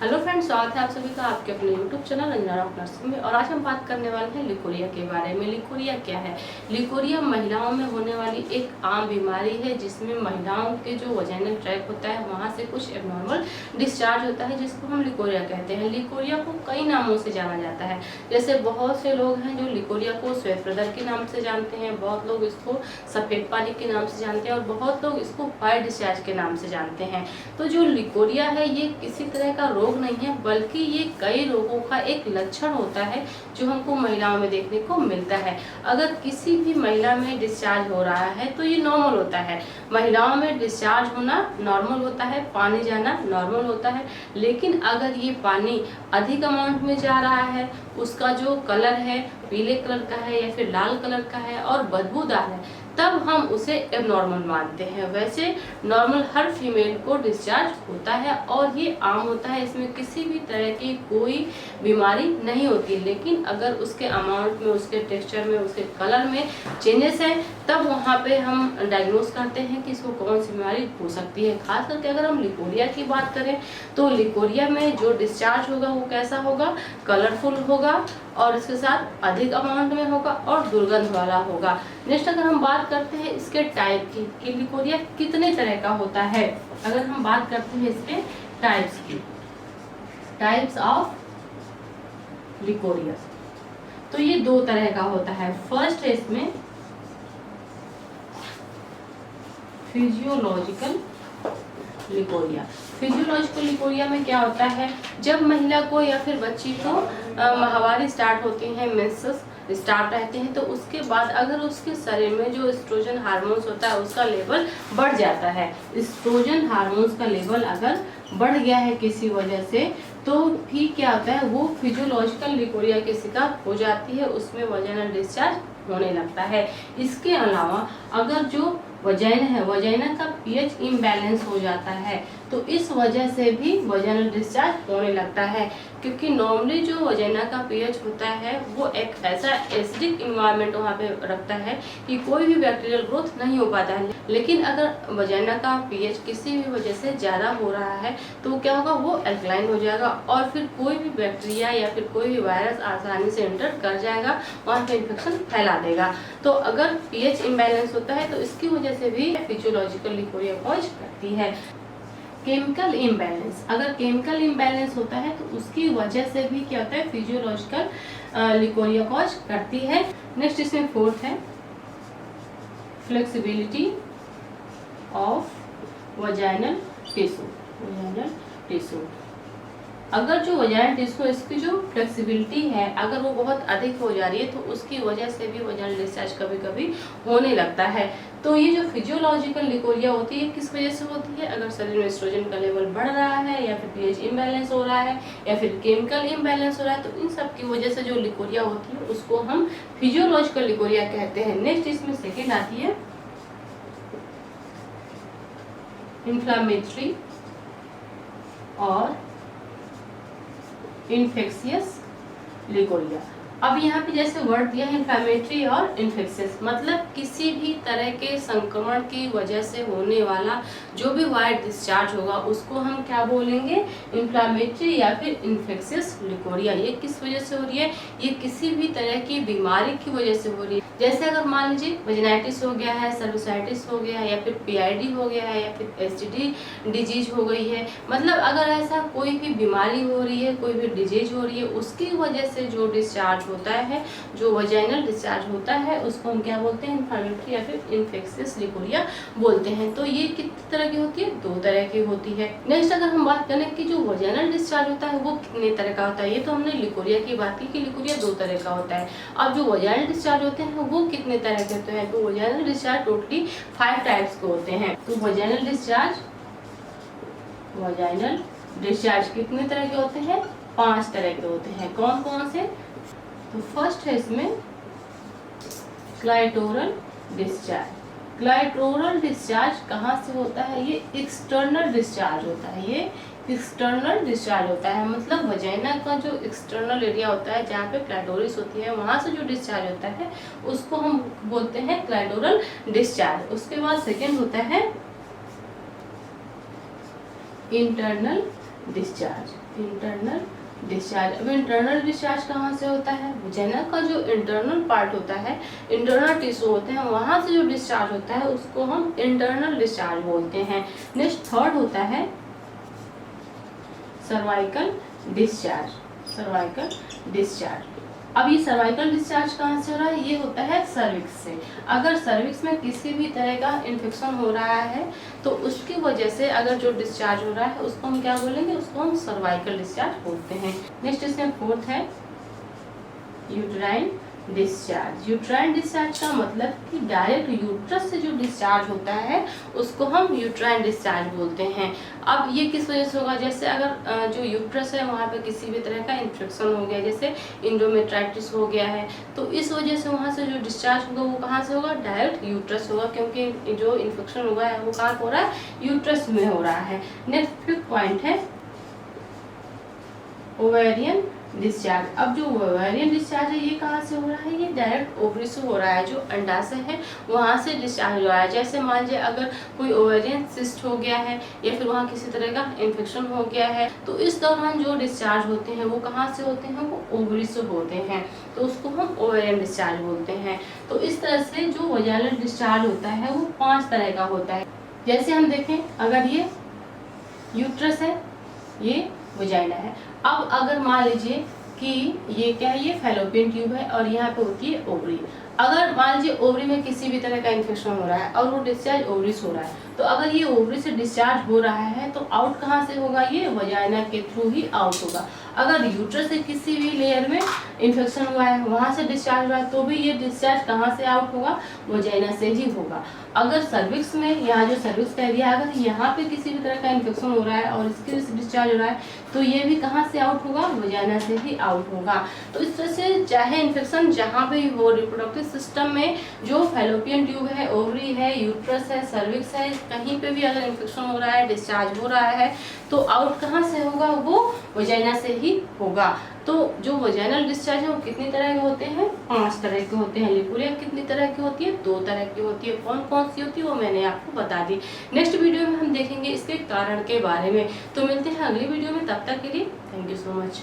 Hello friends, स्वागत है आप सभी का आपके अपने YouTube channel Anjana rock nursing में। और आज हम बात करने वाले हैं लिकोरिया के बारे में। लिकोरिया क्या है? लिकोरिया महिलाओं में होने वाली एक आम बीमारी है जिसमें महिलाओं के जो वजाइनल ट्रैक होता है वहां से कुछ एबनॉर्मल डिस्चार्ज होता है, जिसको हम लिकोरिया कहते हैं। लिकोरिया को कई नामों से जाना जाता है। जैसे बहुत से लोग हैं जो लिकोरिया को श्वेत प्रदर के नाम से जानते हैं, बहुत लोग इसको सफेद पानी के नाम से जानते हैं और बहुत लोग इसको व्हाइट डिस्चार्ज के नाम से जानते हैं। तो जो लिकोरिया है ये किसी तरह का रोग नहीं है, बल्कि ये कई रोगों का एक लक्षण होता है जो हमको महिलाओं में देखने को मिलता है। अगर किसी भी महिला में डिस्चार्ज हो रहा है तो ये नॉर्मल होता है। महिलाओं में डिस्चार्ज होना नॉर्मल होता है, पानी जाना नॉर्मल होता है। लेकिन अगर ये पानी अधिक अमाउंट में जा रहा है, उसका जो कलर है पीले कलर का है या फिर लाल कलर का है और बदबूदार है, तब हम उसे एबनॉर्मल मानते हैं। वैसे नॉर्मल हर फीमेल को डिस्चार्ज होता है और ये आम होता है, इसमें किसी भी तरह की कोई बीमारी नहीं होती। लेकिन अगर उसके अमाउंट में, उसके टेक्सचर में, उसके कलर में चेंजेस है, तब वहाँ पे हम डायग्नोस करते हैं कि इसको कौन सी बीमारी हो सकती है। खास करके अगर हम लिकोरिया की बात करें तो लिकोरिया में जो डिस्चार्ज होगा वो कैसा होगा? कलरफुल होगा और इसके साथ अधिक अमाउंट में होगा और दुर्गंध वाला होगा। नेक्स्ट अगर हम बात करते हैं इसके टाइप की कि लिकोरिया कितने तरह का होता है, अगर हम बात करते हैं इसके टाइप्स की, टाइप्स ऑफ लिकोरिया, तो ये दो तरह का होता है। फर्स्ट है इसमें फिजियोलॉजिकल लिकोरिया। फिजियोलॉजिकल लिकोरिया में क्या होता है? जब महिला को या फिर बच्ची को माहवारी स्टार्ट होती है, मेंसेस स्टार्ट रहते हैं, तो उसके बाद अगर उसके शरीर में जो एस्ट्रोजन हार्मोन्स होता है उसका लेवल बढ़ जाता है। एस्ट्रोजन हार्मोन्स का लेवल अगर बढ़ गया है किसी वजह से, तो भी क्या होता है, वो फिजियोलॉजिकल लिकोरिया के शिकार हो जाती है, उसमें वजाइनल डिस्चार्ज होने लगता है। इसके अलावा अगर जो वजाइना है, वजाइना का पीएच इम्बैलेंस हो जाता है, तो इस वजह से भी वजाइनल डिस्चार्ज होने लगता है। क्योंकि नॉर्मली जो वजाइना का पीएच होता है वो एक ऐसा एसिडिक इन्वायरमेंट वहाँ पे रखता है कि कोई भी बैक्टीरियल ग्रोथ नहीं हो पाता है। लेकिन अगर वजाइना का पीएच किसी भी वजह से ज़्यादा हो रहा है तो क्या होगा, वो अल्कलाइन हो जाएगा और फिर कोई भी बैक्टीरिया या फिर कोई भी वायरस आसानी से एंटर कर जाएगा, वहाँ पे इन्फेक्शन फैला देगा। तो अगर पीएच इम्बैलेंस होता है तो इसकी वजह से भी फिजियोलॉजिकल लिकोरिया कॉज करती है। केमिकल इम्बैलेंस, अगर केमिकल इम्बैलेंस होता है तो उसकी वजह से भी क्या होता है, फिजियोलॉजिकल लिकोरिया कॉज करती है। नेक्स्ट इसमें फोर्थ है flexibility of vaginal tissue. Vaginal tissue, अगर जो वजाइनल टिश्यू इसकी जो फ्लेक्सिबिलिटी है अगर वो बहुत अधिक हो जा रही है तो उसकी वजह से भी वजाइनल डिस्चार्ज कभी कभी होने लगता है। तो ये जो फिजियोलॉजिकल लिकोरिया होती है किस वजह से होती है? अगर शरीर में एस्ट्रोजन का लेवल बढ़ रहा है या फिर पीएच इम्बैलेंस हो रहा है या फिर केमिकल इम्बैलेंस हो रहा है, तो इन सब की वजह से जो लिकोरिया होती है उसको हम फिजियोलॉजिकल लिकोरिया कहते हैं। नेक्स्ट इसमें सेकेंड आती है इन्फ्लामेटरी और इन्फेक्शियस लिकोरिया। अब यहाँ पे जैसे वर्ड दिया है इन्फ्लामेटरी और इन्फेक्शियस, मतलब किसी भी तरह के संक्रमण की वजह से होने वाला जो भी वाइट डिस्चार्ज होगा उसको हम क्या बोलेंगे? इन्फ्लामेटरी या फिर इन्फेक्शियस लिकोरिया। ये किस वजह से हो रही है? ये किसी भी तरह की बीमारी की वजह से हो रही है। जैसे अगर मान लीजिए वेजिनाइटिस हो गया है, सर्विसाइटिस हो गया है या फिर पीआईडी हो गया है या फिर एसटीडी डिजीज हो गई है, मतलब अगर ऐसा कोई भी बीमारी हो रही है, कोई भी डिजीज हो रही है, उसकी वजह से जो डिस्चार्ज होता है, जो वजाइनल डिस्चार्ज होता है, उसको हम क्या बोलते हैं? इन्फ्लेमेटरी या फिर इन्फेक्शियस लिकोरिया बोलते हैं। तो ये कितनी तरह की होती है? दो तरह की होती है। नेक्स्ट अगर हम बात करें कि जो वजाइनल डिस्चार्ज होता है वो कितने तरह का होता है, ये तो हमने लिकोरिया की बात की कि लिकोरिया दो तरह का होता है। अब जो वजाइनल डिस्चार्ज होते हैं वो कितने तरह के होते हैं? तो वजाइनल डिस्चार्ज टोटली 5 टाइप्स के होते हैं। तो वजाइनल डिस्चार्ज कितने तरह के होते हैं? 5 तरह के होते हैं। कौन कौन से? तो फर्स्ट है इसमें क्लाइटोरल डिस्चार्ज। क्लाइटोरल डिस्चार्ज कहाँ से होता है? ये एक्सटर्नल डिस्चार्ज होता है। ये एक्सटर्नल डिस्चार्ज होता है, मतलब वजाइना का जो एक्सटर्नल एरिया होता है जहाँ पे क्लाइटोरिस होती है वहां से जो डिस्चार्ज होता है उसको हम बोलते हैं क्लाइटोरल डिस्चार्ज। उसके बाद सेकेंड होता है इंटरनल डिस्चार्ज, इंटरनल डिस्चार्ज। अब इंटरनल डिस्चार्ज कहाँ से होता है? वजाइना का जो इंटरनल पार्ट होता है, इंटरनल टिश्यू होते हैं, वहाँ से जो डिस्चार्ज होता है उसको हम इंटरनल डिस्चार्ज बोलते हैं। नेक्स्ट थर्ड होता है सर्वाइकल डिस्चार्ज, सर्वाइकल डिस्चार्ज। अब ये सर्वाइकल डिस्चार्ज कहाँ से हो रहा है? ये होता है सर्विक्स से। अगर सर्विक्स में किसी भी तरह का इन्फेक्शन हो रहा है तो उसकी वजह से अगर जो डिस्चार्ज हो रहा है उसको हम क्या बोलेंगे? उसको हम सर्वाइकल डिस्चार्ज बोलते हैं। नेक्स्ट इसमें फोर्थ है यूट्राइन डिस्चार्ज। यूट्राइन डिस्चार्ज का मतलब कि डायरेक्ट यूट्रस से जो डिस्चार्ज होता है उसको हम यूट्राइन डिस्चार्ज बोलते हैं। अब ये किस वजह से होगा? जैसे अगर जो यूट्रस है वहाँ पे किसी भी तरह का इन्फेक्शन हो गया, जैसे इंडोमेट्राइटिस हो गया है, तो इस वजह से वहाँ से जो डिस्चार्ज होगा वो कहाँ से होगा? डायरेक्ट यूट्रस होगा, क्योंकि जो इन्फेक्शन हुआ है वो कहाँ हो रहा है? यूट्रस में हो रहा है। नेक्स्ट फिफ्थ पॉइंट है ओवेरियन डिस्चार्ज। अब जो ओवेरियन डिस्चार्ज है ये कहाँ से हो रहा है? ये डायरेक्ट ओवरी से हो रहा है, जो अंडाशय है वहाँ से डिस्चार्ज हो रहा है। जैसे मान लीजिए अगर कोई ओवेरियन सिस्ट हो गया है या फिर वहाँ किसी तरह का इन्फेक्शन हो गया है तो इस दौरान जो डिस्चार्ज होते हैं वो कहाँ से होते हैं? वो ओवरी से होते हैं, तो उसको हम ओवेरियन डिस्चार्ज बोलते हैं। तो इस तरह से जो वजाइनल डिस्चार्ज होता है वो 5 तरह का होता है। जैसे हम देखें, अगर ये यूट्रस है, ये वजाइना है। अब अगर मान लीजिए कि ये क्या है? ये फैलोपियन ट्यूब है और यहाँ पे होती है ओवरी। अगर मान लीजिए ओवरी में किसी भी तरह का इन्फेक्शन हो रहा है और वो डिस्चार्ज ओवरी से हो रहा है, तो अगर ये ओवरी से डिस्चार्ज हो रहा है तो आउट कहाँ से होगा? ये वजाइना के थ्रू ही आउट होगा। अगर यूट्रस से किसी भी लेयर में इन्फेक्शन हुआ है, वहाँ से डिस्चार्ज हुआ है, तो भी ये डिस्चार्ज कहाँ से आउट होगा? वजाइना से ही होगा। अगर सर्विक्स में, यहाँ जो सर्विक्स का एरिया, अगर यहाँ पे किसी भी तरह का इन्फेक्शन हो रहा है और इसके वजह से डिस्चार्ज हो रहा है तो ये भी कहाँ से आउट होगा? वजाइना से ही आउट होगा। तो इस तरह से चाहे इन्फेक्शन जहाँ पे हो रिप्रोडक्टिव सिस्टम में, जो फैलोपियन ट्यूब है, ओवरी है, यूट्रस है, सर्विक्स है, कहीं पे भी अगर इन्फेक्शन हो रहा है, डिस्चार्ज हो रहा है, तो आउट कहाँ से होगा? वो वजाइना से ही होगा। तो जो वजाइनल डिस्चार्ज है वो कितनी तरह के होते हैं? 5 तरह के होते हैं। लिकोरिया कितनी तरह की होती है? 2 तरह की होती है। कौन कौन सी होती है वो मैंने आपको बता दी। नेक्स्ट वीडियो में हम देखेंगे इसके कारण के बारे में। तो मिलते हैं अगली वीडियो में, तब तक के लिए थैंक यू सो मच।